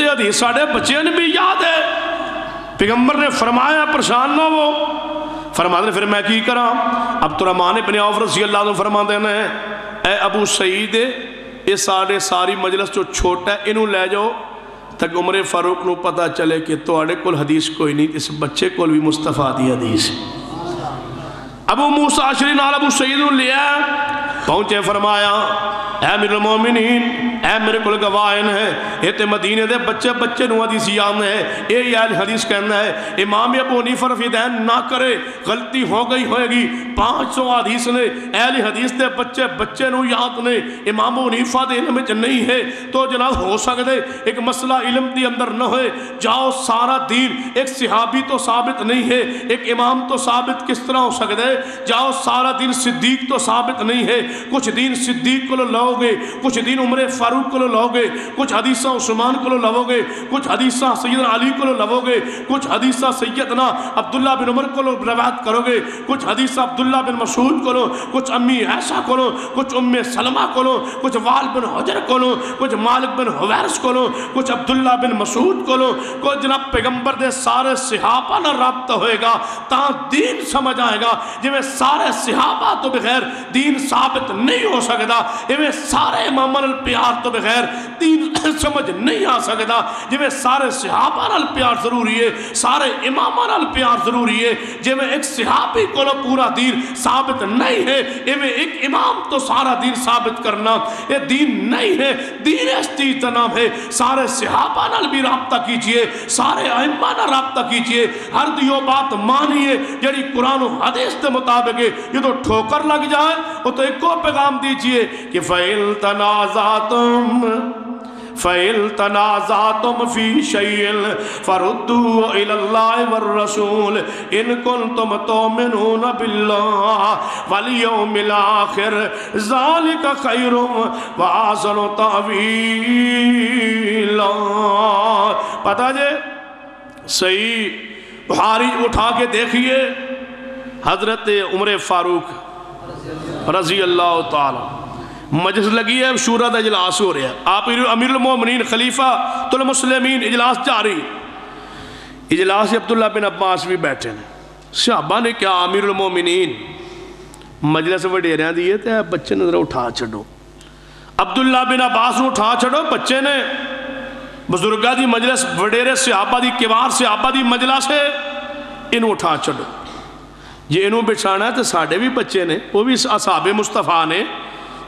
حدیث ساڑھے بچے نے بھی یاد ہے. پیغمبر نے فرمایا پریشان نہ ہو. فرماتے پھر میں کی کرا. عبدالرحمن ابن عوف رضی اللہ عنہ فرماتے ہیں اے ابو سعید یہ ساری مجلس جو چھوٹا ہے انہوں لے جاؤ تک عمر فاروق نو پتہ چلے کہ توڑے کل حدیث کوئی نہیں اس بچے کل بھی مصطفیٰ دی حدیث. ابو موسیٰ عشری نال ابو سعید نے لیا پہنچے فرمایا اے امیر المومنین اے میرے کل گواہن ہے یہ تے مدینے دے بچے نو حدیث یاد ہے یہ اہل حدیث کہنا ہے امام ابو حنیفہ رفیدین نہ کرے غلطی ہو گئی ہوئے گی 500 حدیث نے اہل حدیث دے بچے نو یاد نے امام ابو حنیفہ دے علم میں نہیں ہے تو جناب ہو سکتے ایک مسئلہ علم دی اندر نہ ہوئے جاؤ سارا دین ایک صحابی تو ثابت نہیں ہے ایک امام تو ثابت کس طرح ہو سکتے جاؤ سارا دین صدیق تو ثابت نہیں ہے کچھ دین صدیق کو لو گے کچھ دین عمر فاروق کو لو گے کچھ حدیثہ عثمان کو لو گے کچھ حدیثہ سیدنا علی کو لو گے کچھ حدیثہ سیدنا عبداللہ بن عمر کو روایت کرو گے کچھ حدیثہ عبداللہ بن مسعود کو لو کچھ امی عائشہ کو لو کچھ ام سلمہ کو لو کچھ وال بن حجر کو لو کچھ مالک بن حویرس کو لو کچھ عبداللہ بن مسعود کو لو کچھ جناب پیغمبر دے سارے صحابہ نہ رابطہ ہوئے گا تاں دین سمجھ آئے گا جو سارے صحابہ تو بغیر دین ثابت نہیں ہو سکتا یہ سارے امامان الپیار تو بغیر دین سمجھ نہیں آ سکتا جو سارے صحابہ الپیار ضروری ہے سارے امامان الپیار ضروری ہے جو ایک صحابی کو پورا دین ثابت نہیں ہے یہ ایک امام تو سارا دین ثابت کرنا یہ دین نہیں ہے دین اس چیز کا نام ہے سارے صحابہ نال بھی رابطہ کیجئے سارے ائمہ نال رابطہ کیجئے ہر دیو بات مانیے جڑی قرآن و حدیث کے مطابق یہ تو ٹھوکر لگ جائے وہ تو ایک کو پیغام دیجئے کہ فَإِن تَنَازَعْتُمْ فِي شَيْءٍ فَرُدُّوهُ إِلَى اللَّهِ وَالرَّسُولِ إِن كُنتُمْ تُؤْمِنُونَ بِاللَّهِ وَالْيَوْمِ الْآخِرِ ذَلِكَ خَيْرٌ وَأَحْسَنُ تَأْوِيلًا. پتہ جے صحیح بخاری اٹھا کے دیکھئے حضرت عمر فاروق رضی اللہ تعالی مجلس لگی ہے شورا دا اجلاس ہو رہا ہے آپ امیر المومنین خلیفہ المسلمین اجلاس جاری اجلاس عبداللہ بن عباس بھی بیٹھے ہیں صحابہ نے کیا امیر المومنین مجلس وڈیریاں دیئے تھے بچے نظر اٹھا چھڑو عبداللہ بن عباس نے اٹھا چھڑو بچے نے بزرگاں دی مجلس وڈیرے صحابہ دی کبار صحابہ دی مجلس ہے انہوں اٹھا چھڑو یہ انہوں بچھانا ہے تو ساڑھے بھی بچے نے وہ بھی اصحاب مصطفیٰ نے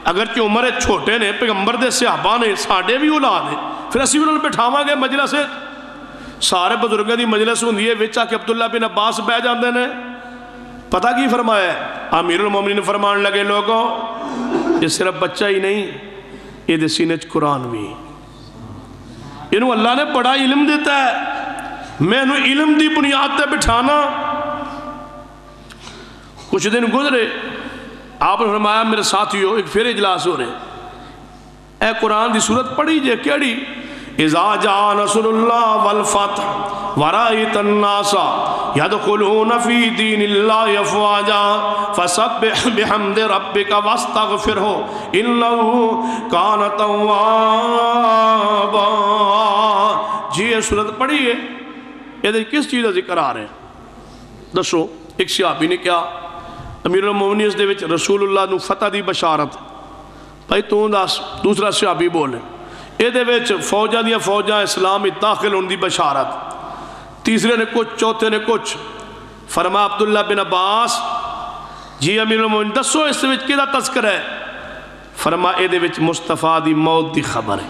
اگرچہ عمر چھوٹے نے پیغمبر دے صحابہ نے ساڑھے بھی اولاد ہیں پھر اسی انہوں نے بٹھاواں گے مجلس ہے سارے بزرگاں دی مجلس ہوں دیئے وچا کہ عبداللہ بن عباس بہ جاندے نے پتہ کی فرمایا ہے امیر المومنین فرمان لگے لوگوں یہ صرف بچہ ہی نہیں یہ دے سینے قرآن بھی انہوں اللہ نے بڑا علم دیتا ہے میں انہوں علم دی بنیاد تے بٹھانا کچھ دن گزرے آپ نے فرمایا میرے ساتھیوں ایک پھر اجلاس ہو رہے اے قرآن دی صورت پڑھی جے کیڑی اذا جاء نصر اللہ والفتح ورائت الناس يدخلون فی دین اللہ افواجا فسبح بحمد ربک واستغفرہ انہ کان توابا. جی یہ صورت پڑھی ہے یہ کس چیز کا ذکر آ رہے ہیں دسو. ایک صحابی نے کیا امیر المومنین دے وچ رسول اللہ نو فتح دی بشارت بھائی تو دس دوسرا صحابی بولے اے دے وچ فوجاں دیاں فوجاں اسلام میں داخل ہونے دی بشارت تیسرے نے کچھ چوتھے نے کچھ فرما عبداللہ بن عباس جی امیر المومنین دسو اس وچ کیدا تذکرہ ہے فرما اے دے وچ مصطفیٰ دی موت دی خبر ہے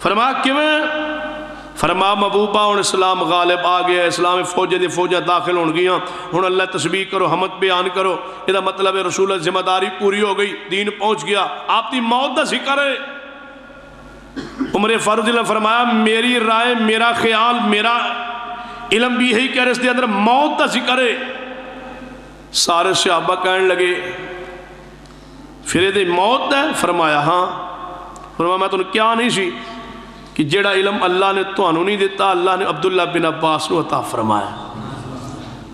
فرما کیویں فرما محبوبہ ہوں اسلام غالب آ گیا اسلام فوجیں داخل ہون گیا ہوں اللہ تسبیح کرو حمد بیان کرو یہ مطلب ہے رسول ذمہ داری پوری ہو گئی دین پہنچ گیا آپ دی موت دا ذکر ہے. عمر فاروق نے فرمایا میری رائے میرا خیال میرا علم بھی یہی کہہ رہے اس دے اندر موت دا ذکر ہے. سارے صحابہ کہنے لگے پھر یہ موت ہے فرمایا ہاں فرمایا میں تو کیا نہیں سی کہ جیڑا علم اللہ نے تو انہوں نہیں دیتا اللہ نے عبداللہ بن عباس کو عطا فرمایا.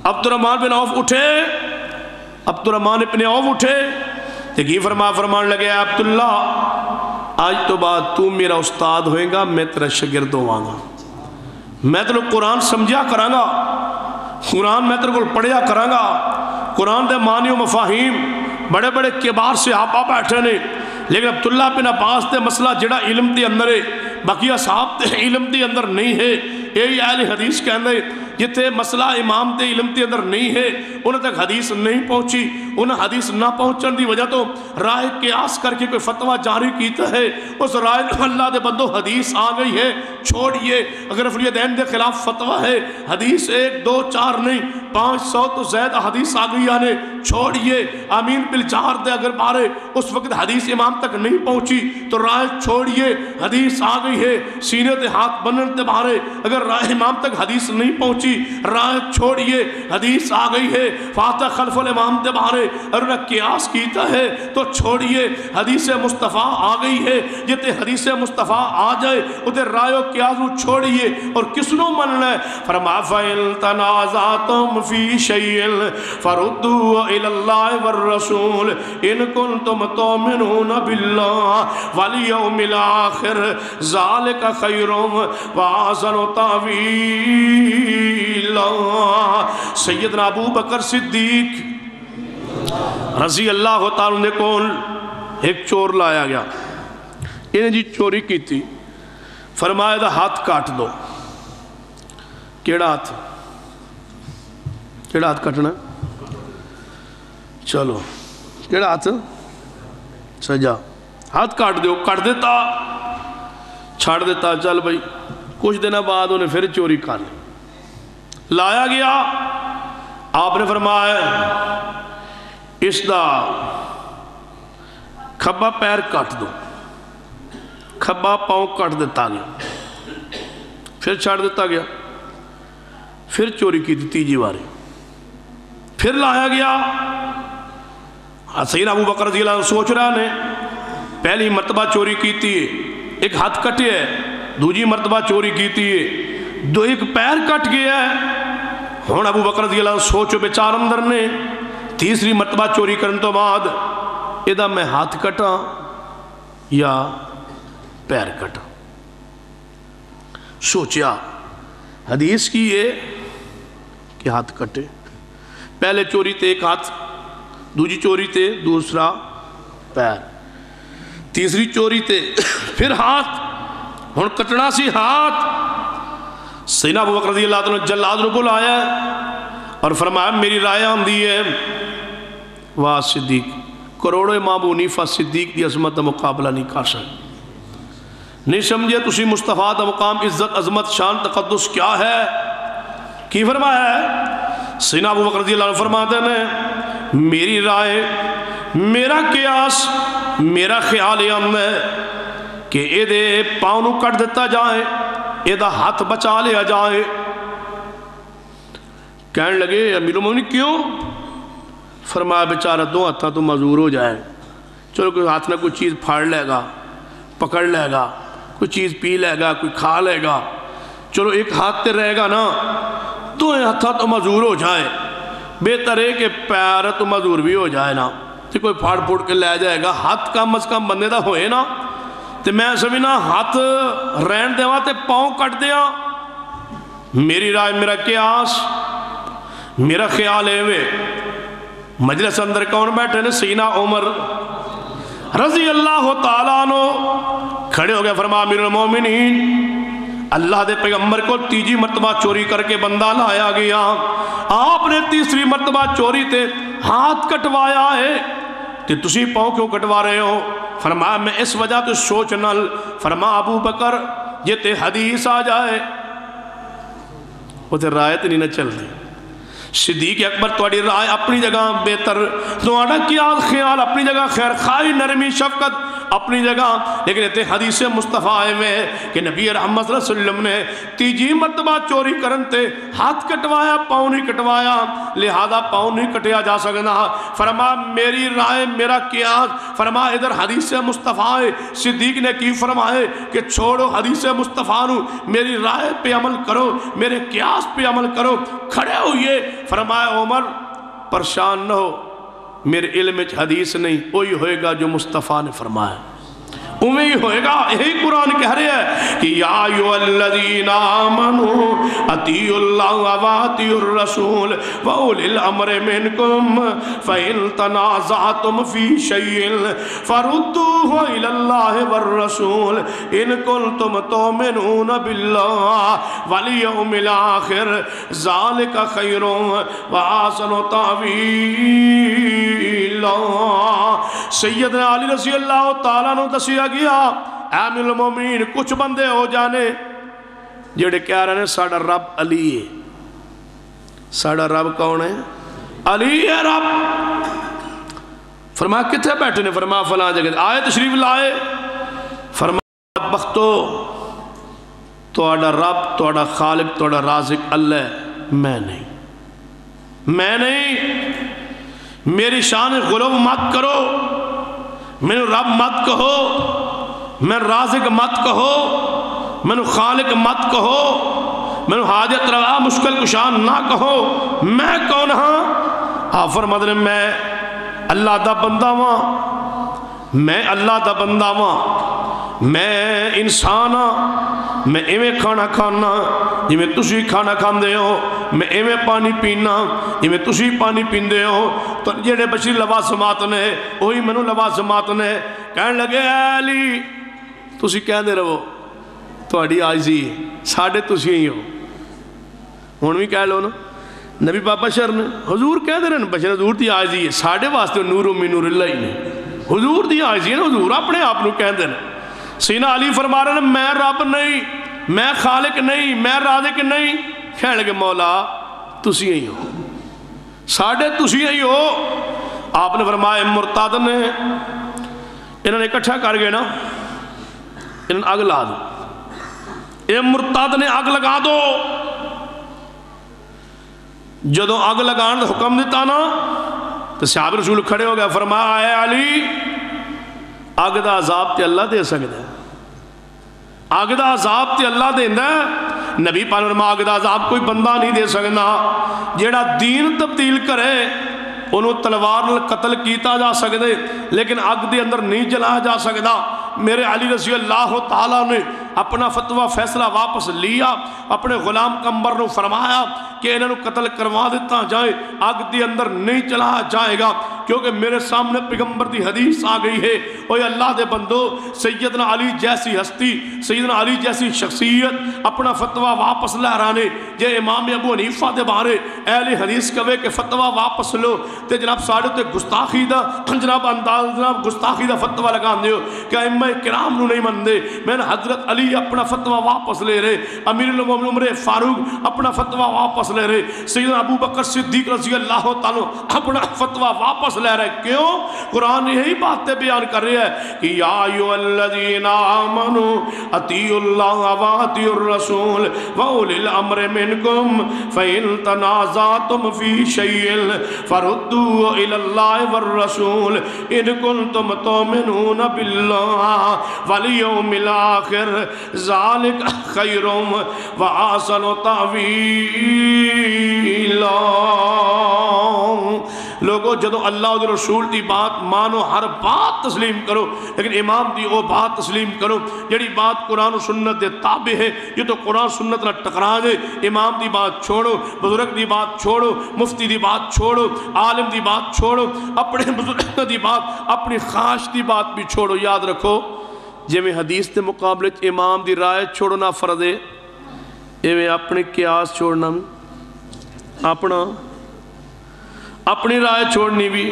عبدالرحمن بن عوف اٹھے عبدالرحمن بن عوف اٹھے فرمان لگے عبداللہ آج تو بعد تو میرا استاد ہوئے گا، میں تیرا شگرد ہوا گا، میں تیرے قرآن سمجھا کراں گا، قرآن میں تیرے کو پڑھیا کراں گا، قرآن دے معنی و مفاہیم بڑے بڑے کبار صحابہ بیٹھے نے، لیکن عبداللہ بن عباس دے مسئلہ جڑا علم دے اندر ہے باقی صاحب دے علم دے اندر نہیں ہے، یہی اہل حدیث کہنے جتے مسئلہ امام دے علم دے اندر نہیں ہے انہیں تک حدیث نہیں پہنچی، انہیں حدیث نہ پہنچن دی وجہ تو رائے قیاس کر کے کوئی فتوہ جاری کیتا ہے، اس رائے اللہ دے بندو حدیث آ گئی ہے چھوڑیے، اگر افریدین دے خلاف فتوہ ہے حدیث 1 2 4 نہیں 500 تو زیادہ حدیث آ گئی آنے چھوڑیے، امین بالجار دے اگر بارے اس وقت حدیث امام تک نہیں پہنچی تو رائے چھوڑیے، حدیث آ گئی ہے سینے دے ہاتھ بنن دے بارے اگر رائے امام تک حدیث نہیں پہنچی رائے چھوڑیے، حدیث آ گئی ہے فاتح خلف الامام دے بارے اگر انہیں قیاس کیتا ہے تو چھوڑیے، حدیث مصطفیٰ آ گئی ہے جتے حدیث مصطفیٰ آ جائے ادھے رائے و قیاس چھوڑیے اور کس نو مننا ہے؟ فرما فَإِن تَنَازَعْتُمْ فِي شَيْءٍ فَرُدُّوهُ إِلَى اللَّهِ وَالرَّسُولِ إِن كُنتُمْ تُؤْمِنُونَ بِاللَّهِ وَالْيَوْمِ الْآخِرِ ذَلِكَ خَيْرٌ وَأَحْسَنُ تَأْوِيلًا۔ سیدنا ابو بکر صدیق رضی اللہ تعالیٰ نے کون ایک چور لایا گیا، انہیں جی چوری کی تھی، فرمایا دا ہاتھ کاٹ دو، کیڑا ہاتھ کٹنا؟ چلو کیڑا ہاتھ سجا، ہاتھ کاٹ دیو، کاٹ دیتا چھاڑ دیتا، چل بھائی کچھ دن بعد انہیں پھر چوری کر لی، لایا گیا، آپ نے فرمایا اس دا کھبا پیر کٹ دو، کھبا پاؤں کٹ دیتا گیا، پھر چھاڑ دیتا گیا، پھر چوری کی تھی تیجی باری، پھر لایا گیا، سیدنا ابو بکر رضی اللہ عنہ سوچ رہا نے پہلی مرتبہ چوری کی تھی ایک ہاتھ کٹے ہے، دوجی مرتبہ چوری کی تھی ایک پیر کٹ گیا ہے، ہون ابو بکر رضی اللہ عنہ سوچو بیچار اندر نے تیسری مرتبہ چوری کرن تو بعد ادھا میں ہاتھ کٹا یا پیر کٹا، سوچیا حدیث کی یہ کہ ہاتھ کٹے، پہلے چوری تے ایک ہاتھ، دوجی چوری تے دوسرا پیر، تیسری چوری تے پھر ہاتھ، ہون کٹنا سی ہاتھ، سیدنا ابو بکر رضی اللہ عنہ جلاد رو بلایا اور فرمایا میری رائے آندھی ہے، واہ صدیق کروڑوں امام ابو حنیفہ صدیق دی عظمت دا مقابلہ نہیں کر سکتے، نہیں سمجھے تسی مصطفیٰ دا مقام عزت عظمت شان تقدس کیا ہے، کی فرمایا ہے؟ سیدنا ابو بکر رضی اللہ عنہ فرماتے ہیں میری رائے، میرا قیاس، میرا خیال یہ ہے کہ اے دے پاؤں نو کٹ دیتا جائے، اے دا ہاتھ بچا لیا جائے۔ کہنے لگے امیر المومنین کیوں؟ فرمایا بیچارہ دو ہاتھاں تو معذور ہو جائے، چلو کوئی ہاتھ نہ کوئی چیز پھاڑ لے گا، پکڑ لے گا، کوئی چیز پی لے گا، کوئی کھا لے گا، چلو ایک ہاتھ تے رہے گا نا، دو ہاتھاں تو معذور ہو جائے، بہتر ہے کہ پیر تو معذور بھی ہو جائے نا، تو کوئی پھاڑ پھوڑ کے لے جائے گا، ہاتھ کم از کم بندے دا ہوئے نا، تو میں سمجھنا ہاتھ رہن دے وہاں تے پاؤں کٹ دیا۔ میری رائے، میرا قیاس، میرا خیال ہے وے مجلس اندر کون بیٹھے نے؟ سیدنا عمر رضی اللہ تعالیٰ عنہ کھڑے ہو گئے، فرمایا امیر المومنین اللہ دے پیغمبر کو تیجی مرتبہ چوری کر کے بندہ لایا گیا، آپ نے تیسری مرتبہ چوری تے ہاتھ کٹوایا ہے، تے تسی پاؤں کیوں کٹوا رہے ہو؟ فرمایا میں اس وجہ تو سوچ نل، فرمایا ابو بکر یہ تے حدیث آ جائے وہ تے رائے تے نہیں نہ چل دی، صدیق اکبر تواڈی رائے اپنی جگہ بہتر، تواڈا کیا خیال اپنی جگہ، خیر خواہی نرمی شفقت اپنی جگہ، لیکن تے حدیث مصطفیٰ آئے میں کہ نبی رحمت صلی اللہ علیہ وسلم نے تیجی مرتبہ چوری کرن تے ہاتھ کٹوایا، پاؤں نہیں کٹوایا، لہذا پاؤں نہیں کٹیا جا سکنا۔ فرمایا میری رائے، میرا قیاس، فرمایا ادھر حدیث مصطفیٰ ہے، صدیق نے کی فرمائے کہ چھوڑو حدیث مصطفیٰ نو، میری رائے پہ عمل کرو، میرے قیاس پہ عمل کرو۔ کھڑے ہوئے، فرمایا عمر پریشان نہ ہو، میرے علم حدیث نہیں، وہی ہوئے گا جو مصطفیٰ نے فرمایا، اوویں ہی ہوئے گا. یہی قرآن کہہ رہے ہیں کہ یا ایھا الذین آمنوا اطیعوا اللہ واطیعوا الرسول واولی الامر منکم فإن تنازعتم فی شیء فردوہ الی اللہ والرسول ان کنتم تؤمنون باللہ والیوم الآخر ذالک خیر وآحسن تأویلا. سیدنا علی رضی اللہ تعالیٰ نے دسیا گیا امیر المومنین کچھ بندے ہو جانے جڑے کہہ رہے ہیں ساڑا رب علی ہے. ساڑا رب کون ہے؟ علی ہے رب. فرمایا کتھے بیٹھے نے؟ فرمایا فلاں جگہ. آئے تشریف لائے. فرمایا بدبختو توڑا رب توڑا خالق توڑا رازق اللہ میں نہیں. میں نہیں. میری شان غلو مت کرو. میں رب مت کہو. میں رازق مت کہو. میں خالق مت کہو. میں حاجت روا مشکل کشان نہ کہو. میں کون ہاں؟ آپ فرماتے ہیں میں اللہ دا بندہ ہاں. میں اللہ دا بندہ ہاں. میں انسان ہاں. میں ایویں کھانا کھانا جویں تسی کھانا کھاندے ہو. میں ایویں پانی پینا جویں تسی پانی پیندے ہو. تو جڑے بشری لوازمات نے وہی مینوں لوازمات نے. کہنے لگے اے علی تسی کہندے رہو تہاڈی عاجزی ساڈے تسی ہی ہو. ہن بھی کہہ لو نا نبی پاک بشر نے. حضور کہندے رہے بشر حضور دی عاجزی ہے. ساڈے واسطے نور من نور اللہ ہی نے. حضور دی عاجزی ہے نا. حضور اپنے آپ نو کہندے نے. سیدنا علی فرما رہے ہیں میں رب نہیں میں خالق نہیں میں رازق نہیں. کہنے لگے مولا تسی ہی ہو ساڈے تسی ہی ہو. آپ نے فرمایا مرتد نے انہوں نے اکٹھا کر گئے نا انہوں نے اگ لا دو. یہ مرتد نے اگ لگا دو. جدو اگ لگان حکم دیتا نا تو صحابہ رسول کھڑے ہو گئے. فرمایا اے علی اگ دا عذاب تے اللہ دے سکتا ہے. اگ دا عذاب تے اللہ دیندا ہے. نبی پاک نے فرمایا اگ دا عذاب کوئی بندہ نہیں دے سکتا. جیڑا دین تبدیل کرے انہوں تلوار قتل کیتا جا سکتے لیکن اگ دے اندر نہیں جلایا جا سکتا. میرے علی رضی اللہ تعالیٰ نے اپنا فتوہ فیصلہ واپس لیا. اپنے غلام کمبر نے فرمایا کہ انہوں قتل کروا دیتا جائے اگ دے اندر نہیں چلایا جائے گا کیونکہ میرے سامنے پیغمبر دی حدیث آ گئی ہے. اوہ اللہ دے بندو سیدنا علی جیسی ہستی سیدنا علی جیسی شخصیت اپنا فتوہ واپس لہرانے جے امام ابو حنیفہ دے بارے اہل حدیث کہے کہ فتوہ واپس لو تے جناب ساڑھے تے گستاخی دا جناب انداز جناب گستاخی دا فتوہ لگان دیو کہ ائمہ کرام نو نہیں من دے. میں نے حضرت علی اپنا فتوہ واپس لے رہے. امیر المومنین عمر فاروق اپنا فتوہ واپس لے رہے. سیدنا ابو بکر صدیق رضی اللہ تعالیٰ اپنا فتوہ واپس لے رہے. کیوں؟ قرآن یہی باتیں بیان کر رہی ہے کہ یا ایھا الذین آمنوا اطیعوا اللہ واطیعوا الرسول واولی الامر منکم فإن تنازعتم فی شیء فردوہ الی اللہ والرسول ان کنتم تؤمنون باللہ والیوم الآخر ذالک خیر واحسن تأویلا. لوگوں جدو اللہ اور رسول دی بات مانو ہر بات تسلیم کرو لیکن امام دی وہ بات تسلیم کرو جڑی بات قرآن و سنت دے تابع ہے. یہ تو قرآن سنت نہ ٹکرا دے. امام دی بات چھوڑو بزرگ دی بات چھوڑو مفتی دی بات چھوڑو عالم دی بات چھوڑو اپنے بزرگ دی بات اپنی خواہش دی بات بھی چھوڑو. یاد رکھو جی میں حدیث دے مقابلے امام دی رائے چھوڑنا فرض ہے ایویں اپنے قیاس چھوڑنا اپنی رائے چھوڑنی بھی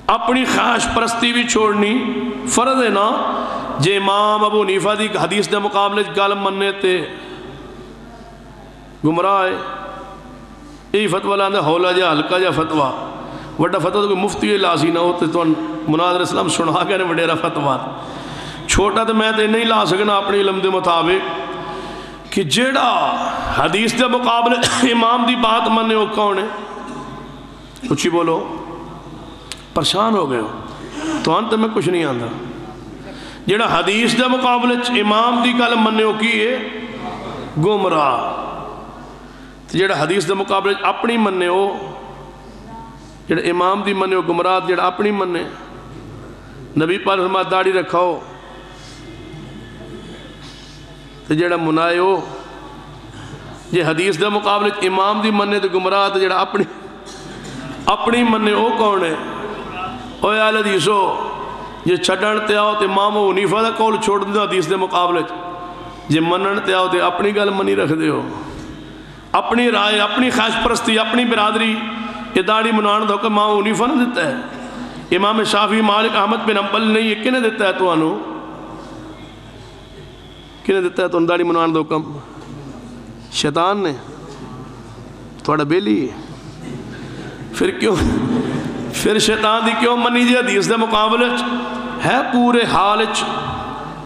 اپنی خواہش پرستی بھی چھوڑنی فرض ہے نا. جے امام ابو حنیفہ دی حدیث دے مقابلے گل مننے تے گمراہ ہے. یہی فتوہ لاندے ہولا جا ہلکا جا فتوہ وڈا فتوہ تو کوئی مفتی لاسی نہ ہوتے تو مناظر اسلام سنا گئے نے وڈیرا فتوہ. چھوٹا تو میں تے نہیں لا سکنا اپنی علم دے مطابق کہ جیڑا حدیث دے مقابلے امام دی بات مننے ہو کون ہے. اچھی بولو پریشان ہو گئے ہو تو انت میں کچھ نہیں آندا. جیڑا حدیث دے مقابلے امام دی گل مننے ہو کی ہے گمراہ. جیڑا حدیث دے مقابلے اپنی مننے ہو جیڑا امام دی مننے ہو گمراہ. جیڑا اپنی مننے نبی پاک فرمایا داڑھی رکھاؤ تو جڑا منائے ہو یہ حدیث دے مقابلے امام دی مننے تو گمراہ تو جڑا اپنی مننے او کون ہے؟ اوہ اہل حدیثو یہ چھڑن تے آؤ تے امام و حنیفہ دا قول چھوڑ دے حدیث دے مقابلے یہ منن تے آؤ تے اپنی گل منی رکھ دے ہو، اپنی رائے، اپنی خواہش پرستی، اپنی برادری یہ داڑھی منان دو کہ امام و حنیفہ نے دیتا ہے، امام شافعی مالک احمد بن حنبل نے یہ کنے دیتا ہے تو انہوں کنے دیتا ہے تو داڑھی منان دو کم شیطان نے تھوڑا بیلی پھر شیطان دی کیوں منی دی حدیث دے مقابلے ہے پورے حالچ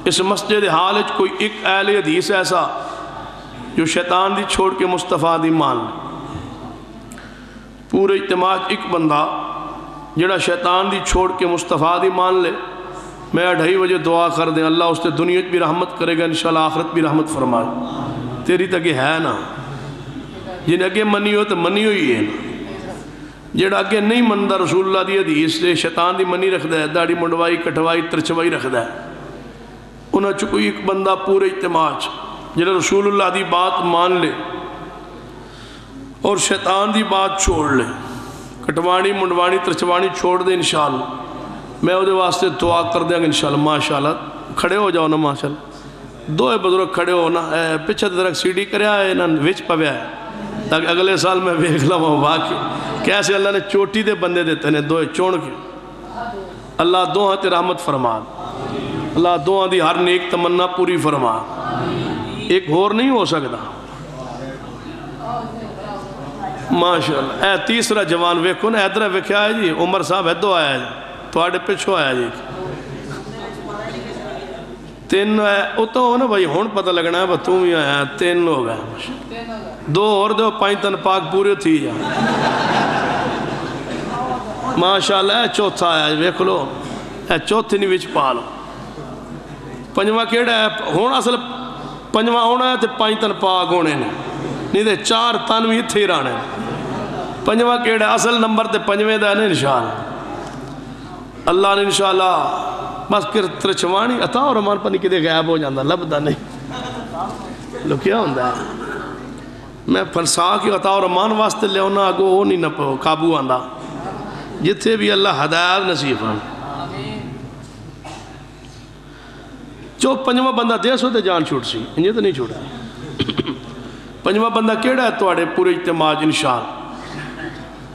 اس مسجد حالچ کوئی ایک اہل حدیث ایسا جو شیطان دی چھوڑ کے مصطفیٰ دی مان لے، پورے اجتماع ایک بندہ جڑا شیطان دی چھوڑ کے مصطفیٰ دی مان لے، میں 2:30 بجے دعا کر دیں اللہ اس تے دنیا بھی رحمت کرے گا انشاءاللہ آخرت بھی رحمت فرمائے، تیری تک ہے نا جن اگے منی ہو تو منی ہوئی ہے نا، جڑا اگے نہیں مندہ رسول اللہ دی حدیث سے شیطان دی منی رکھ ہے، داڑھی منڈوائی کٹوائی ترچوائی رکھ ہے، انہاں کوئی ایک بندہ پورے اجتماع جڑا رسول اللہ دی بات مان لے اور شیطان دی بات چھوڑ لے، کٹوانی منڈوانی ترچوانی چھوڑ دے انشاءاللہ میں وہ دے واسطے دعا کر دیں گا انشاءاللہ ماشاءاللہ کھڑے ہو جاؤ نا ماشاءاللہ دوئے بزرگ کھڑے ہو نا پچھے درک سیڈی کریا ہے نا وچ پویا ہے تاکہ اگلے سال میں بیکھ لوں واقعی کیسے اللہ نے چوٹی دے بندے دیتے ہیں دوئے چون کے اللہ دوہاں تے رحمت فرما، اللہ دوہاں دی ہر نیک تمنا پوری فرما، ایک اور نہیں ہو سکتا ماشاءاللہ۔ اے تیسرا جوان ویکھو نا ادھر ویکھیا ہے جی عمر صاحب ادھو آیا جی تو آڑے پچھو آیا جی تین ہے اتو ہو نا بھائی ہون پتہ لگنا ہے تم ہی آیا تین ہو گئے 2 اور دو 5 تن پاک پورے تھی جا ماشاءاللہ اے چوتھا آیا جی ویکھ لو اے چوتھی نہیں وچ پا لو پنجواں کیڑا ہے ہون اصل پنجواں ہونا ہے تے 5 تن پاک ہونے نہیں تے 4 تن بھی تھی رانے پنجواں کیڑا ہے اصل نمبر تے پنجویں دا ہے انشاءاللہ اللہ نے انشاءاللہ بس کر ترچوانی عطا اور رحمان پانی کدے غائب ہو جاندہ لبدا نہیں لو کیا ہوندہ ہے میں فرسا کی عطا اور رحمان واسطے لے ہونا آگو ہو نہیں نپو قابو آندہ جتھے بھی اللہ ہدایت نصیب ہوں جو پنجواں بندہ دے سو تے جان چھوٹ سی انجھے تو نہیں چھوڑا پنجواں بندہ کیڑا ہے توڑے پورے اجتماع انشاءاللہ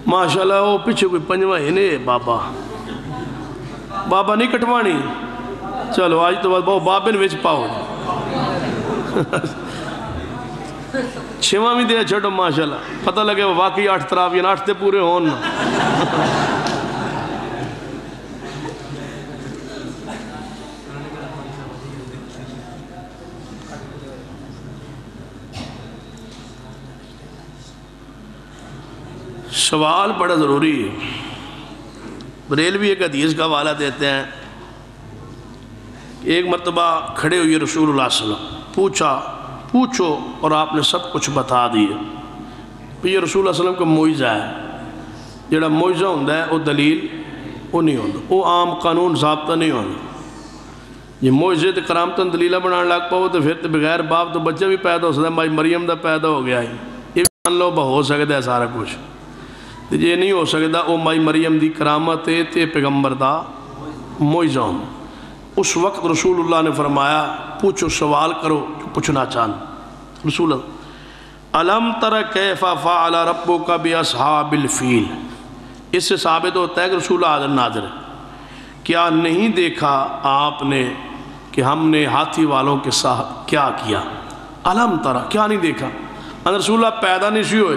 ماشاءاللہ وہ پیچھے کوئی پنجواں ہی نہیں بابا بابا نہیں کٹوانی چلو آج تو بابا بابن ویچ پاؤ چھواں بھی دے چھڑو ماشاءاللہ پتہ لگے واقعی 8 تراویاں 8 تے پورے ہون سوال بڑا ضروری ہے بریلوی ایک حدیث کا حوالہ دیتے ہیں ایک مرتبہ کھڑے ہوئے رسول اللہ صلی اللہ علیہ وسلم پوچھو اور آپ نے سب کچھ بتا دیے یہ رسول اللہ صلی اللہ علیہ وسلم کا معجزہ ہے جڑا معجزہ ہوندہ ہے وہ دلیل وہ نہیں ہوندہ وہ عام قانون ضابطہ نہیں ہوندہ یہ معجزے تے کرامتاً دلیلہ بنانے لگ پاؤ تو پھر بغیر باپ تو بچہ بھی پیدا ہو سکتا ہے مائی مریم دا پیدا ہو گیا ہے یہ بھی مان لو ہو سکتا ہے سارا کچھ یہ نہیں ہو سکتا وہ مائی مریم دی کرامت تے پیغمبر دا معجزہ ہوں اس وقت رسول اللہ نے فرمایا پوچھو سوال کرو جو پوچھنا چاہنا رسول اللہ الم تر کیف فعل ربک باصحاب الفیل اس سے ثابت ہوتا ہے کہ رسول اللہ حاضر ناظر ہے کیا نہیں دیکھا آپ نے کہ ہم نے ہاتھی والوں کے ساتھ کیا کیا الم تر کیا نہیں دیکھا رسول اللہ پیدا نہیں سی ہوئے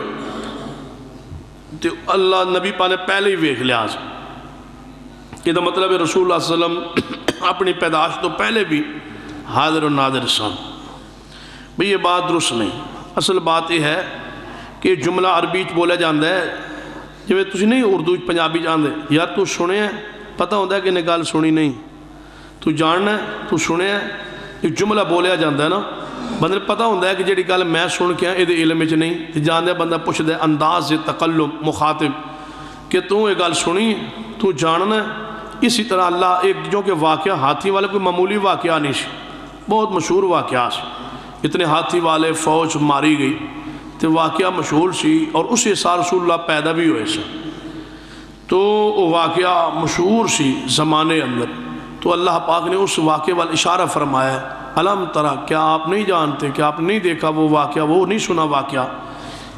تو اللہ نبی پاک نے پہلے ہی ویکھ لیا یہ تو مطلب ہے رسول اللہ صلی اللہ علیہ وسلم اپنی پیدائش تو پہلے بھی حاضر و ناظر سن بھئی یہ بات درست نہیں اصل بات یہ ہے کہ جملہ عربی بولا جاندہ ہے جو تجھے نہیں اردو پنجابی جاندے یا تو سنے ہیں پتہ ہوندہ ہے کہ انہیں گال سنی نہیں تو جاننا ہے تو سنے ہیں یہ جملہ بولیا جاندہ ہے نا بندے پتہ ہوندہ ہے کہ جیڑی گال میں سن کے ہیں یہ علم نہیں تو جاندہ ہے بندہ پوچھ دے انداز سے تقلب مخاطب کہ تو یہ گال سنی تو جاننا ہے اسی طرح اللہ ایک جو کہ واقعہ ہاتھی والے کوئی معمولی واقعہ نہیں سی، بہت مشہور واقعہ سی، اتنے ہاتھی والے فوج ماری گئی تو واقعہ مشہور سی، اور اسی سال رسول اللہ پیدا بھی ہوئے سے، تو وہ واقعہ مشہور سی زمانے اندر۔ تو اللہ پاک نے اس واقعے والا اشارہ فرمایا ہے، علم ترى، کیا آپ نہیں جانتے، کیا آپ نے نہیں دیکھا وہ واقعہ، وہ نہیں سنا واقعہ؟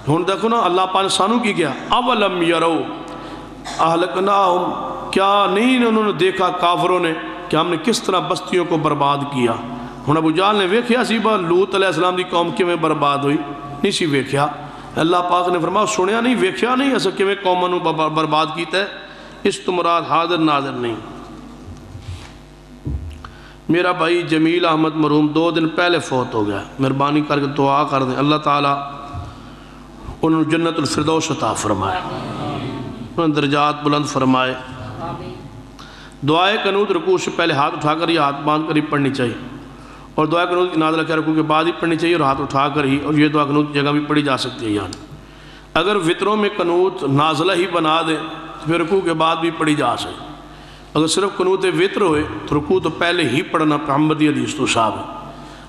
ہن دیکھو نا اللہ پاک نے سانو کی کیا، اولم یرو اہلکناہم، کیا نہیں انہوں نے دیکھا کافروں نے کہ ہم نے کس طرح بستیوں کو برباد کیا۔ ہن ابو جہل نے ویکھیا سی با لوط علیہ السلام دی قوم کیویں برباد ہوئی، نہیں سی ویکھیا۔ اللہ پاک نے فرمایا سنیا نہیں، ویکھیا نہیں، ایسا کیویں قوماں نو برباد کیتا ہے، اس تو مراد حاضر ناظر نہیں۔ میرا بھائی جمیل احمد مرحوم 2 دن پہلے فوت ہو گیا، مہربانی کر کے دعا کر دیں اللہ تعالیٰ انہوں جنت الفردوس عطا فرمائے، انہوں درجات بلند فرمائے۔ دعائے قنوت رکوع سے پہلے ہاتھ اٹھا کر یا ہاتھ باندھ کر ہی پڑھنی چاہیے، اور دعائے قنوت نازلہ کیا رکوع کے بعد ہی پڑھنی چاہیے، اور ہاتھ اٹھا کر ہی، اور یہ دعا قنوت جگہ بھی پڑھی جا سکتی ہے۔ یعنی اگر وطروں میں قنوت نازلہ ہی بنا دیں تو پھر رکوع کے بعد بھی پڑھی جا سکتی، اگر صرف قنوت وطر ہوئے تو رکوع تو پہلے ہی پڑھنا محمدی حدیث تو صاحب ہے۔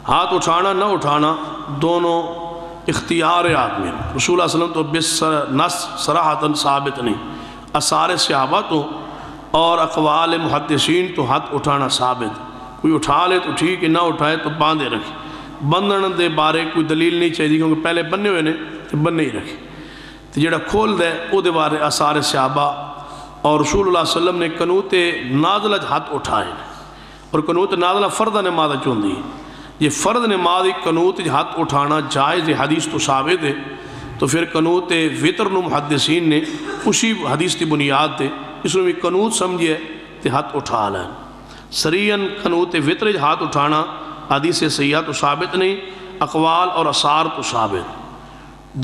ہاتھ اٹھانا نہ اٹھانا دونوں اختیار آدمی، رسول اللہ علیہ وسلم تو بس صراحتاً ثابت نہیں، آثار صحابہ تو اور اقوال محدثین تو ہاتھ اٹھانا ثابت، کوئی اٹھا لے تو ٹھیک ہے، نہ اٹھائے تو باندھے رکھے۔ بندھن دے بارے کوئی دلیل نہیں چاہیے کیونکہ پہلے بننے ہوئے نے تو بننے ہی رکھے، تو جڑا کھول دے او دے بارے آثار صحابہ اور رسول اللہ علیہ وسلم نے قنوت نازلہ ہاتھ اٹھائے، اور قنوت نازلہ فرد نماز چوندی ہے، یہ فرد نماز قنوت ہاتھ اٹھانا جائز حدیث تو ثابت ہے، تو پھر قنوت وطر نو محدثین نے اسی حدیث کی بنیاد تے اس نے بھی قنوت سمجھے تے ہاتھ اٹھا لیں۔ سریعاً قنوت وطر ہاتھ اٹھانا حدیث صحیحہ تو ثابت نہیں، اقوال اور آثار تو ثابت۔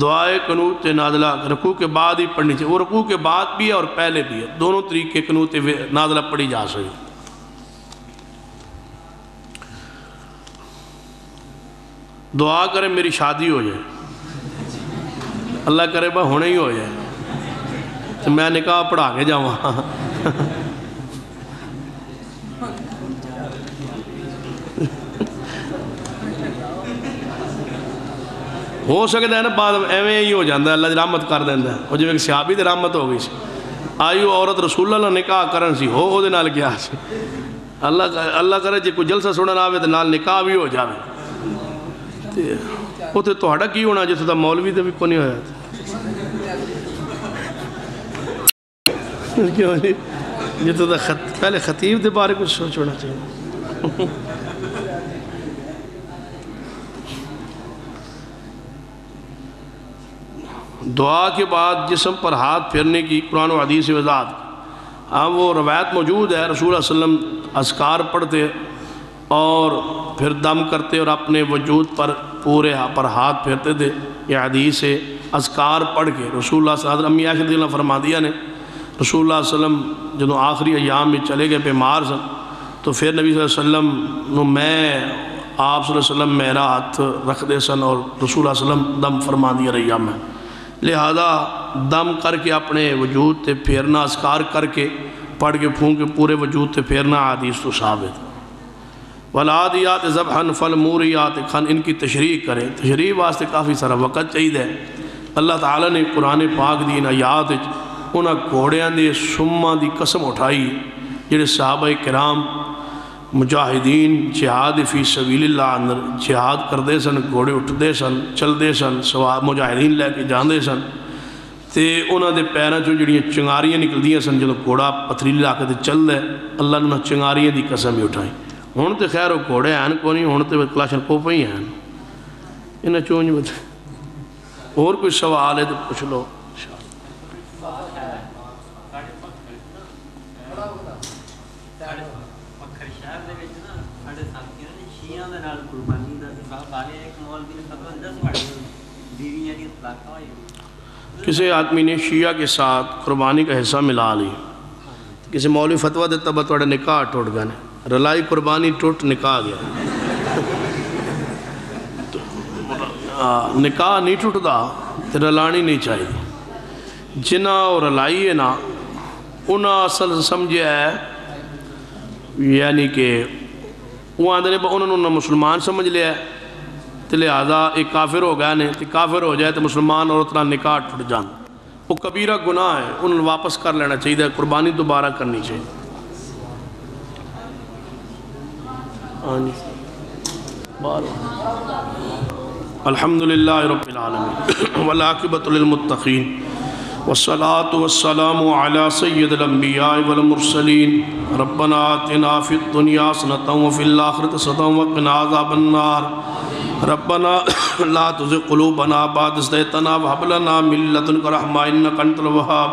دعائے قنوت نازلہ رکوع کے بعد ہی پڑھنی چاہیے، وہ رکوع کے بعد بھی ہے اور پہلے بھی ہے، دونوں طریقے قنوت نازلہ پڑھی جا سکے۔ دعا کرے میری شادی ہو جائے، اللہ کرے با ہونے ہی ہو جائے تو میں نکاح پڑھا کے جاؤں۔ ہو سکتا ہے نا بعد ایویں ہی ہو جاتا ہے، اللہ رحمت کر دینا ہے، اور جب ایک صحابی دی رحمت ہو گئی سی، آئیو عورت رسول اللہ نکاح کرن سی ہو دے نال کیا سی، اللہ کرے جی کوئی جلسہ سنن آوے تو نال نکاح بھی ہو جاوے، وہ تو توڑا کی ہونا جیسے تا مولوی دے بھی کو نہیں ہویا کیوں جی جیسے تا پہلے خطیب دے بارے کچھ سوچ ہونا چاہیے۔ دعا کے بعد جسم پر ہاتھ پھیرنے کی قرآن و حدیث سے وضاحت، ہاں وہ روایت موجود ہے، رسول اللہ علیہ وسلم اذکار پڑھتے اور پھر دم کرتے اور اپنے وجود پر پورے پر ہاتھ پھیرتے تھے، یہ حدیث ہے۔ اذکار پڑھ کے رسول اللہ صلی اللہ علیہ وسلم، امی عائشہ رضی اللہ فرما دیا نے رسول اللہ علیہ وسلم جدوں آخری ایام میں چلے گئے بیمار سن تو پھر نبی صلی اللہ علیہ وسلم نو میں آپ صلی اللہ علیہ وسلم میرا ہاتھ رکھ دے سن اور رسول اللہ علیہ وسلم دم فرما دیا رہی میں، لہذا دم کر کے اپنے وجود تے پھیرنا، اذکار کر کے پڑھ کے پھونک کے پورے وجود تے پھیرنا حدیث تو ثابت۔ والعادیات ذبحا فالموریات کھن، ان کی تشریح کریں، تشریح واسطے کافی سارا وقت چاہیے۔ اللہ تعالیٰ نے قرآن پاک دی ان آیات انہاں گھوڑیاں دے سماں دی قسم اٹھائی جڑے صحابہ کرام مجاہدین جہاد فی سبیل اللہ اندر جہاد کردے سن، گھوڑے اٹھدے سن، چلدے سن، سوار مجاہدین لے کے جاندے سن، تے انہاں دے پیراں چوں جڑیاں چنگاریاں نکلدیاں سن، جدوں گھوڑا پتھریلی علاقے تے چلدا ہے، اللہ نے انہاں چنگاریاں دی قسم ہی اٹھائی۔ ہن تے خیر وہ گھوڑے ہیں کو نہیں، ہن تے کلاشن کوپاں ہی ہیں انہاں چوں نہیں بتا۔ اور کوئی سوال ہے تو پوچھ لو۔ کسی آدمی نے شیعہ کے ساتھ قربانی کا حصہ ملا لی، کسی مولوی فتویٰ دیتا با توڑا نکاح ٹوٹ گئے، رلائی قربانی ٹوٹ نکاح گیا۔ نکاح نہیں ٹوٹدا تو رلانی نہیں چاہیے، جنہ اور رلائی ہے نا انہاں اصل سمجھے ہے یعنی کہ وہ آدھے انہوں نے مسلمان سمجھ لیا ہے تو لہذا ایک کافر ہو گیا نہیں، تو کافر ہو جائے تو مسلمان اور اتنا نکاح ٹوٹ جان، وہ کبیرہ گناہ ہے، انہوں نے واپس کر لینا چاہیے، قربانی دوبارہ کرنی چاہیے۔ الحمدللہ رب العالمین والعاقبۃ للمتقین والصلاة والسلام علی سید الانبیاء والمرسلین ربنا آتنا فی الدنیا حسنۃ وفی الآخرۃ حسنۃ وقنا عذاب النار ربنا لا تزغ قلوبنا بعد إذ هديتنا وهب لنا من لدنك رحمة إنك أنت الوهاب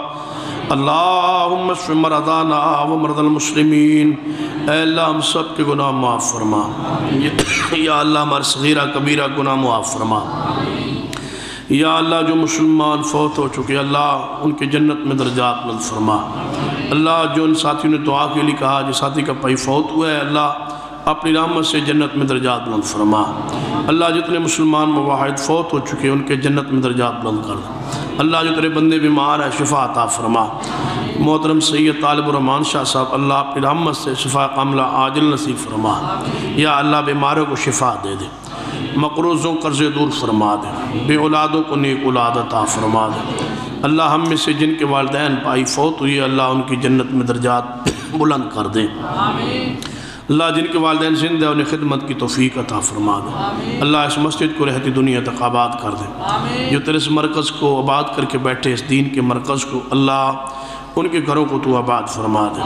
اللہم اشف مرضانا ومرضى المسلمین، اے اللہ ہم سب کے گناہ معاف فرما، یا اللہ ہمارے صغیرہ کبیرہ گناہ معاف فرما، یا اللہ جو مسلمان فوت ہو چکے اللہ ان کے جنت میں درجات بلند فرما، اللہ جو ان ساتھیوں نے دعا کے لیے کہا جو ساتھی کا بھائی فوت ہوا ہے اللہ اپنی رحمت سے جنت میں درجات بلند فرما، اللہ جتنے مسلمان مواحد فوت ہو چکے ان کے جنت میں درجات بلند کر دے، اللہ جو تیرے بندے بیمار ہے شفا عطا فرما، محترم سید طالب الرحمان شاہ صاحب اللہ اپنی رحمت سے شفا کاملہ عاجل نصیب فرما، یا اللہ بیماروں کو شفا دے دے، مقروضوں قرضے دور فرما دے، بے اولادوں کو نیک اولاد عطا فرما دے، اللہ ہم میں سے جن کے والدین بھائی فوت ہوئی اللہ ان کی جنت میں درجات بلند کر دے، اللہ جن کے والدین زندہ انہیں خدمت کی توفیق عطا فرما دے، اللہ اس مسجد کو رہتی دنیا تک آباد کر دے، جو تیرے اس مرکز کو آباد کر کے بیٹھے اس دین کے مرکز کو اللہ ان کے گھروں کو تو آباد فرما دے،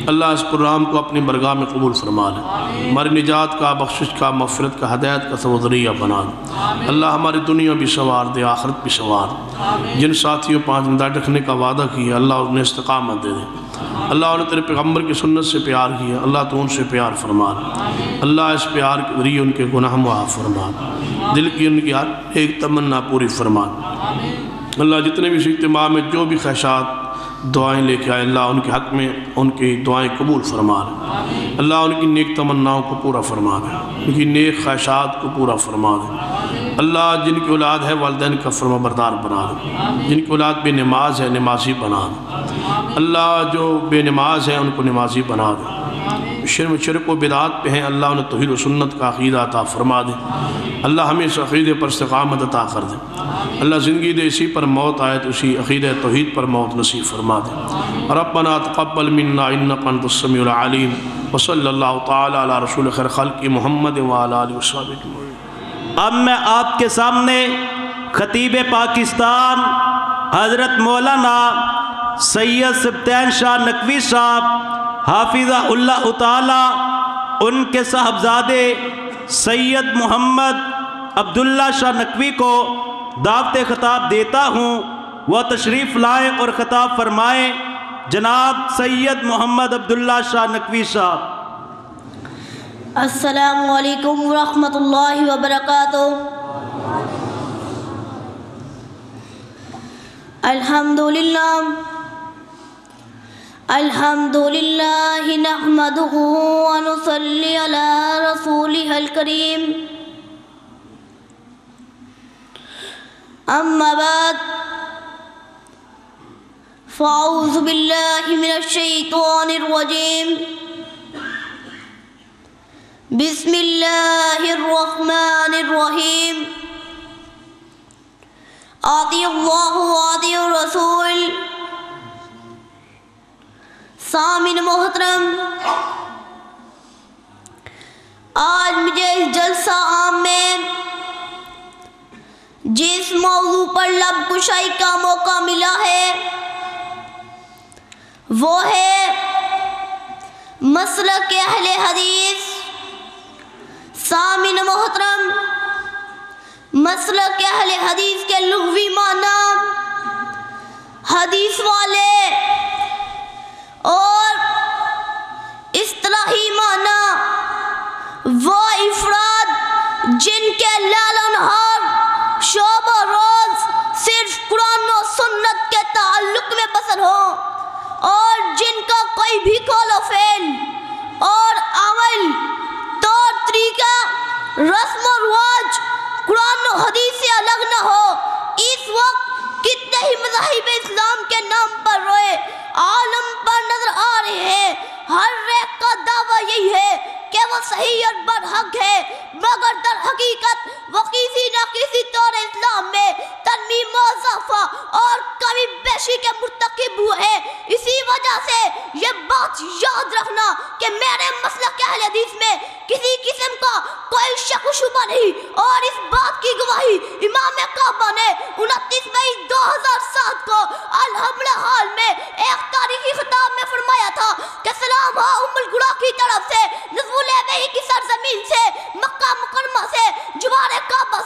اللہ اس پروگرام کو اپنی برگاہ میں قبول فرما لے، ہماری نجات کا بخشش کا مغفرت کا ہدایت کا سبب ذریعہ بنا دے، اللہ ہماری دنیا بھی سنوار دے آخرت بھی سنوار دے، جن ساتھیوں 5 منٹ رکھنے کا وعدہ کیا اللہ انہیں استقامت دے دے، اللہ انہیں تیرے پیغمبر کی سنت سے پیار کیا اللہ تو ان سے پیار فرما دے، اللہ اس پیار کے ذریعے ان کے گناہ معاف فرما دے، دل کی ان کی ہر ایک تمنا پوری فرما دے، اللہ جتنے بھی اس اجتماع میں جو بھی خواہشات دعائیں لے کے آئے اللہ ان کے حق میں ان کی دعائیں قبول فرما دے، اللہ ان کی نیک تمناؤں کو پورا فرما دے، ان کی نیک خواہشات کو پورا فرما دے، اللہ جن کی اولاد ہے والدین کا فرما بردار بنا دے، جن کی اولاد بے نماز ہے نمازی بنا دے، اللہ جو بے نماز ہے ان کو نمازی بنا دے، شرک و بدعات پہ ہیں اللہ انہیں توحید و سنت کا عقیدہ عطا فرما دے، اللہ ہمیں اس عقیدے پر استقامت عطا کر دے، اللہ زندگی دے اسی پر موت آئے تو اسی عقیدہ توحید پر موت نصیب فرما دے، ربنا تقبل منا انک انت السمیع العلیم، وصلی اللہ تعالی علی رسول خیر خلق محمد وعلی آلہ وصحبہ اجمعین۔ اب میں آپ کے سامنے خطیب پاکستان حضرت مولانا سید سبطین شاہ نقوی صاحب حافظہ اللہ تعالی ان کے صاحبزادے سید محمد عبداللہ شاہ نقوی کو دعوت خطاب دیتا ہوں، وہ تشریف لائیں اور خطاب فرمائیں، جناب سید محمد عبداللہ شاہ نقوی صاحب۔ السلام علیکم ورحمۃ اللہ وبرکاتہ۔ الحمدللہ نحمدہ ونصلی علی رسولہ الکریم، اما بعد فاعوذ باللہ من الشیطان الرجیم، بسم اللہ الرحمن الرحیم، آتی اللہ آتی الرسول۔ سامعین محترم، آج مجھے اس جلسہ عام میں جس موضوع پر لب کشائی کا موقع ملا ہے وہ ہے مسلک اہل حدیث۔ سامعین محترم، مسلک اہل حدیث کے لغوی معنی حدیث والے اور اصطلاحی معنی وہ افراد جن کے لال و نہار شب و روز صرف قرآن و سنت کے تعلق میں بسر ہوں اور جن کا کوئی بھی قول و فعل اور عمل طور طریقہ رسم و رواج قرآن و حدیث سے الگ نہ ہو۔ اس وقت کتنے ہی مذاہب اسلام کے نام پر روئے عالم پر نظر آ رہے ہیں، ہر ایک کا دعویٰ یہی ہے کہ وہ صحیح اور برحق ہے، مگر در حقیقت وہ کسی نہ کسی طور اسلام میں ترمیم و اضافہ اور کمی بیشی کے مرتکب ہوئے ہیں۔ اسی وجہ سے یہ بات یاد رکھنا کہ میرے مسلک اہل حدیث میں کسی قسم کا کوئی شک و شبہ نہیں، اور اس بات کی گواہی امام کعبہ نے 29 مئی 2007 کو الحمل حال میں ایک تاریخی خطاب میں فرمایا تھا کہ سلام ہو ام القرا کی طرف سے، نزول وحی کی سرزمین سے، مکہ مکرمہ سے، جوار کعبہ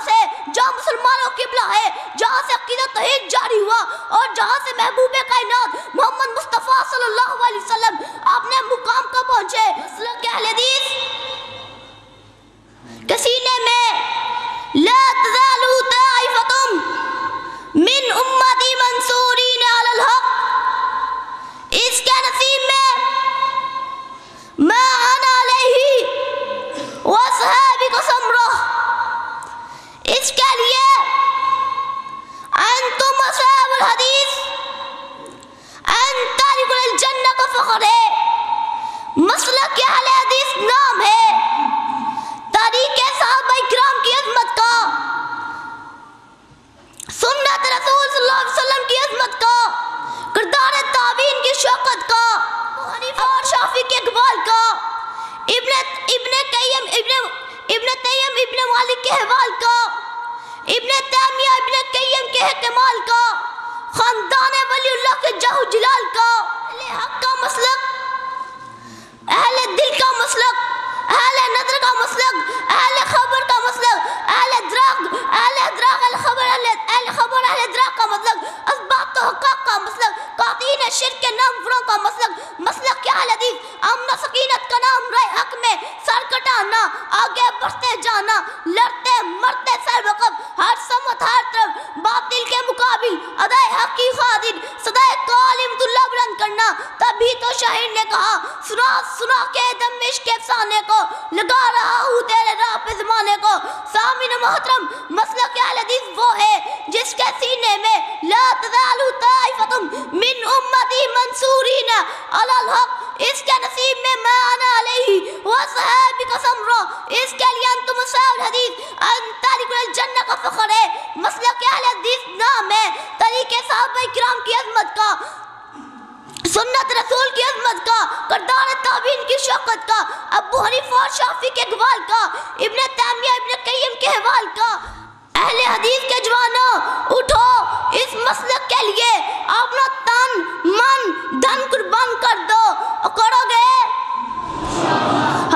سے، جہاں مسلمانوں کی قبلہ ہے، جہاں سے عقیدہ توحید جاری ہوا، اور جہاں سے محبوب کائنات محمد مصطفیٰ صلی اللہ علیہ وسلم اپنے مقام کو پہنچے۔ مسلک اہل حدیث کے سینے میں لا تزال طائفۃ من امتی منصورین علی الحق، اس کے نصیب میں ما انا علیہ واصحابی قسم رہ، اس کے لیے انتم اصحاب الحدیث ان تارکون الجنہ کا فخر ہے۔ مسلک اہل حدیث نام ہے تاریخ صحابہ کرام کی عظمت کا، سنت رسول صلی اللہ علیہ وسلم کی عظمت کا، کردار تابعین کی شوکت کا، حنیفہ اور شافعی کے اقبال کا، ابن تیم ابن مالک کے احوال کا، ابن تیمیہ ابن قیم کے کمال کا، خاندان ولی اللہ کے جاہ و جلال کا، اہل حق کا مسلک، اہل دل کا مسلک، اہل نظر کا مسلک، اہل خبر کا مسلک، اہل ادراک اہل خبر اہل ادراک کا مسلک، اثبات و حقاق کا مسلک، قاطعین شرک کے نام فروں کا مسلک، مسلک اہل حدیث امن و سکینت کا نام، رائے حق میں سر کٹانا، آگے بڑھتے جانا، لڑتے مرتے سر وقف، ہر سمت ہر طرف باطل کے مقابل ادائے حق کی خادر، صدائے کالمت اللہ بلند کرنا۔ تبھی تو شاعر نے کہا سنا سنا کے دم عشق کے افسانے کو، لگا رہا ہوں تیرے راہ پہ زمانے کو۔ سامعین محترم، مسلک اہل حدیث وہ ہے جس کے سینے میں لا تزال طائفۃ من امتی منصورین علی الحق، اس کے نصیب میں ما انا علیہ واصحابی قسم رو، اس کے لیے انتم اصحاب الحدیث ان تارکون الجنہ کا فخر ہے۔ مسلک اہل حدیث نام ہے طریق صحابہ کرام کی عظمت کا، سنت رسول کی عظمت کا، کردار تابعین کی شوکت کا، ابو حنیفہ اور شافعی کے اقبال کا، ابن تیمیہ ابن قیم کے احوال کا۔ اہل حدیث کے جوانوں اٹھو، اس مسلک کے لیے اپنا تن من دھن قربان کر دو، کرو گے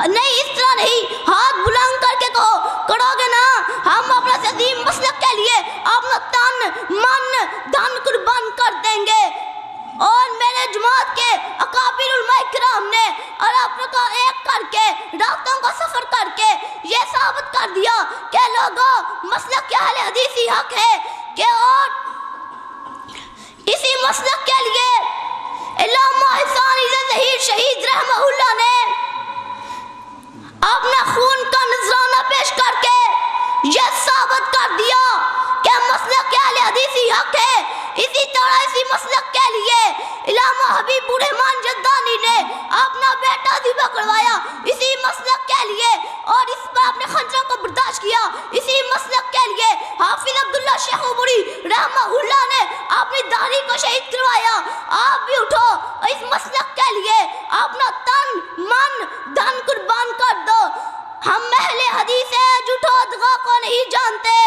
نہیں، اس طرح نہیں، ہاتھ بلند کر کے کہو کرو گے نا۔ ہم اپنا عظیم مسلک کے لیے اپنا تن من دھن قربان کر دیں گے، اور میرے جماعت کے اکابر علماء کرام نے اور اپنے کو ایک کر کے راتوں کا سفر کر کے یہ ثابت کر دیا کہ لوگوں مسلک اہل حدیث ہی حق ہے، کہ اور اسی مسلک کے لیے علامہ احسان ظہیر شہید رحمہ اللہ نے اپنا خون کا نذرانہ پیش کر کے یہ ثابت کر دیا کہ مسلک اہل حدیث ہی حق ہے۔ اسی طرح اسی مسلک کے لیے علامہ حبیب الرحمن جدانی نے اپنا بیٹا ذبح کروایا اسی مسلک کے لیے، اور اس پر اپنے خنجروں کو برداشت کیا اسی مسلک کے لیے۔ حافظ عبداللہ شیخ عمری رحمہ اللہ نے اپنی داڑھی کو شہید کروایا۔ آپ بھی اٹھو، اس مسلک کے لیے اپنا تن من دھن قربان کر دو۔ ہم اہل حدیث ہیں، جھوٹو ادغا کو نہیں جانتے۔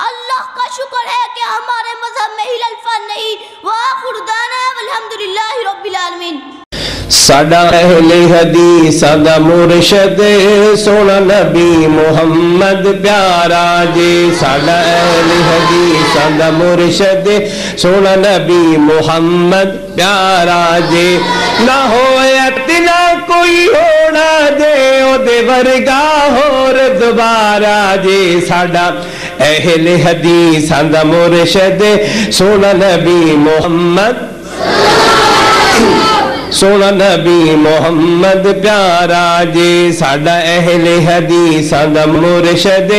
اللہ کا شکر ہے کہ ہمارے مذہب میں ہی الفن نہیں۔ وآخر دعوانا والحمدللہ رب العالمین۔ ساڈا اہل حدیث ساڈا مرشد سونا نبی محمد پیارا جی، ساڈا اہل حدیث ساڈا مرشد سونا نبی محمد پیارا جی، نہ ہویا تنا کوئی ہونا دے او دے ورگا ہور دوبارہ جی، ساڈا اہل حدیث ساڈا مرشد سونا نبی محمد سونا نبی محمد پیارا جی ساڈا اہل حدیثاں دا مرشد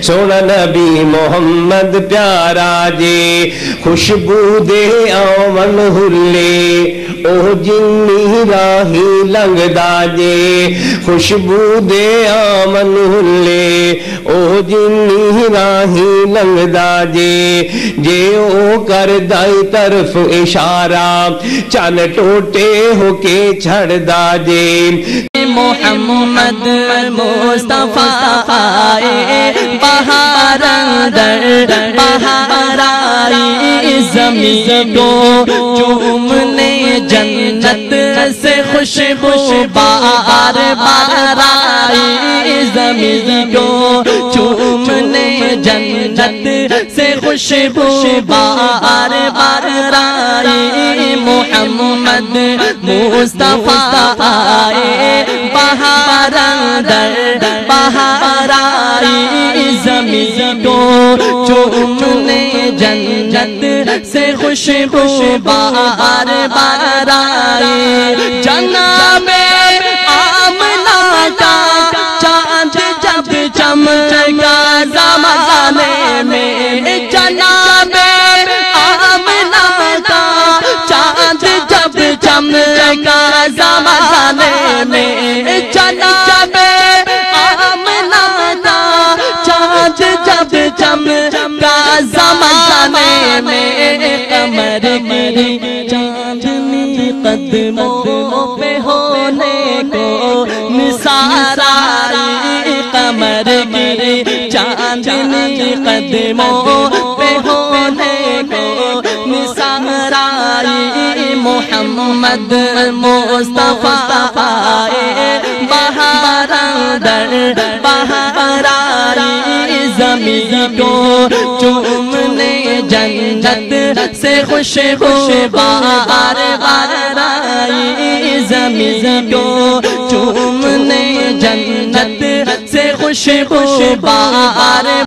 سونا نبی محمد پیارا جی خوشبو دے آمن ہلے او جنی راہی لنگدا جے خوشبو دے آمن ہلے او جنی راہی لنگدا جے جے او کر دائی طرف اشارہ چن ٹوٹے ہو کے چھڑ دا جے محمد مصطفیٰ آئے بہار اندر بہار آئی زمین کو چومنے جنت سے خوشبو بار بار آئی زمین کو چومنے جنت سے خوشبو بار بار آئی محمد مصطفیٰ آئے بہار اندر بہار آئی زمین کو چومنے جنت سے خوشبو بار بار آئی جناب آمنہ کا چاند جب چمکا زمانے میں جناب آمنہ کا چاند جب چمکا زمانے میں جناب آمنہ کا چاند جب چمکا زمانے میں قمر کی چاندنی قدموں پہ ہونے کو نثار آئی قمر کی چاندنی قدموں پہ ہونے کو نثار آئی محمد مصطفیٰ آئے بہار اندر بہار آئی زمین کو چومنے جنت سے خوشبو بار بار آئی زمین کو چومنے جنت سے خوشبو بار